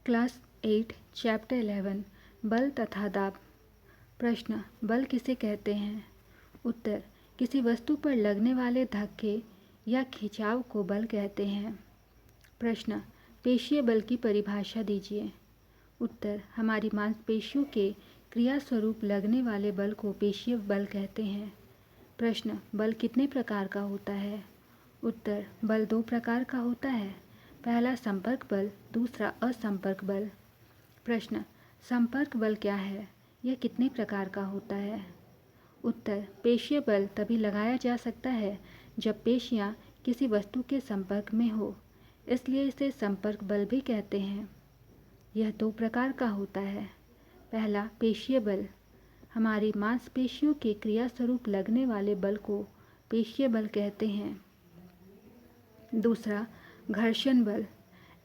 Class 8 chapter 11 बल तथा दाब। प्रश्न, बल किसे कहते हैं? उत्तर, किसी वस्तु पर लगने वाले धक्के या खिंचाव को बल कहते हैं। प्रश्न, पेशीय बल की परिभाषा दीजिए। उत्तर, हमारी मांसपेशियों के क्रिया स्वरूप लगने वाले बल को पेशीय बल कहते हैं। प्रश्न, बल कितने प्रकार का होता है? उत्तर, बल 2 प्रकार का होता है। पहला संपर्क बल, दूसरा असंपर्क बल। प्रश्न, संपर्क बल क्या है? यह कितने प्रकार का होता है? उत्तर, पेशीय बल तभी लगाया जा सकता है जब पेशियां किसी वस्तु के संपर्क में हो, इसलिए इसे संपर्क बल भी कहते हैं। यह 2 प्रकार का होता है। पहला पेशीय बल, हमारी मांसपेशियों के क्रिया स्वरूप लगने वाले बल को पेशीय बल कहते हैं। दूसरा घर्षण बल,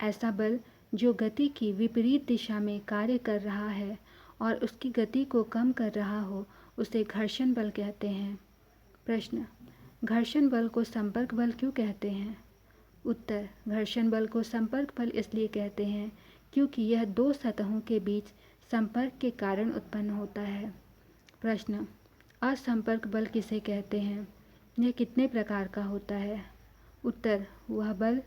ऐसा बल जो गति की विपरीत दिशा में कार्य कर रहा है और उसकी गति को कम कर रहा हो, उसे घर्षण बल कहते हैं। प्रश्न, घर्षण बल को संपर्क बल क्यों कहते हैं? उत्तर, घर्षण बल को संपर्क बल इसलिए कहते हैं क्योंकि यह 2 सतहों के बीच संपर्क के कारण उत्पन्न होता है। प्रश्न, असंपर्क बल किसे कहते हैं? यह कितने प्रकार का होता है? उत्तर, वह बल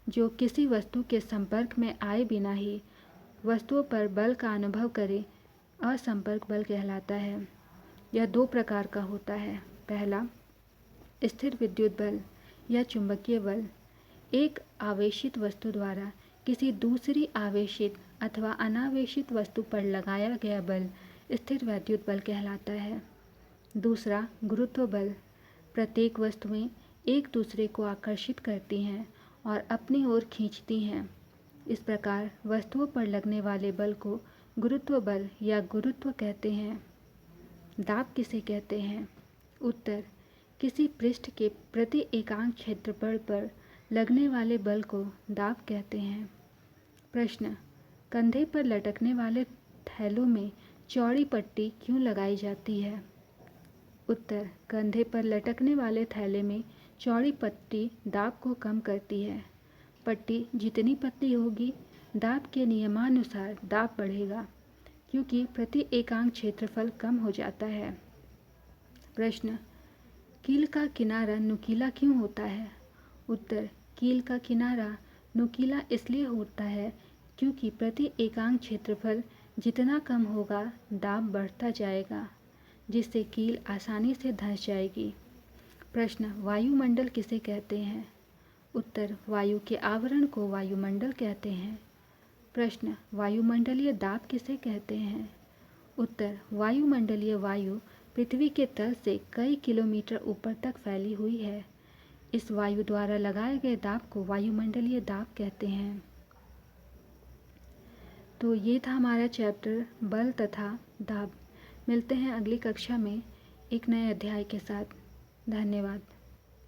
जो किसी वस्तु के संपर्क में आए बिना ही वस्तुओं पर बल का अनुभव करे, असंपर्क बल कहलाता है। यह 2 प्रकार का होता है। पहला स्थिर विद्युत बल या चुंबकीय बल, एक आवेशित वस्तु द्वारा किसी दूसरी आवेशित अथवा अनावेशित वस्तु पर लगाया गया बल स्थिर विद्युत बल कहलाता है। दूसरा गुरुत्व बल, प्रत्येक वस्तुएं एक दूसरे को आकर्षित करती हैं और अपनी ओर खींचती हैं। इस प्रकार वस्तुओं पर लगने वाले बल को गुरुत्व बल या गुरुत्व कहते हैं। दाब किसे कहते हैं? उत्तर, किसी पृष्ठ के प्रति एकांक क्षेत्रफल पर लगने वाले बल को दाब कहते हैं। प्रश्न, कंधे पर लटकने वाले थैलों में चौड़ी पट्टी क्यों लगाई जाती है? उत्तर, कंधे पर लटकने वाले थैले में चौड़ी पट्टी दाब को कम करती है। पट्टी जितनी पतली होगी, दाब के नियमानुसार दाब बढ़ेगा, क्योंकि प्रति एकांक क्षेत्रफल कम हो जाता है। प्रश्न, कील का किनारा नुकीला क्यों होता है? उत्तर, कील का किनारा नुकीला इसलिए होता है क्योंकि प्रति एकांक क्षेत्रफल जितना कम होगा, दाब बढ़ता जाएगा, जिससे कील आसानी से धंस जाएगी। प्रश्न, वायुमंडल किसे कहते हैं? उत्तर, वायु के आवरण को वायुमंडल कहते हैं। प्रश्न, वायुमंडलीय दाब किसे कहते हैं? उत्तर, वायुमंडलीय वायु पृथ्वी के तल से कई किलोमीटर ऊपर तक फैली हुई है। इस वायु द्वारा लगाए गए दाब को वायुमंडलीय दाब कहते हैं। तो ये था हमारा चैप्टर बल तथा दाब। मिलते हैं अगली कक्षा में एक नए अध्याय के साथ। धन्यवाद।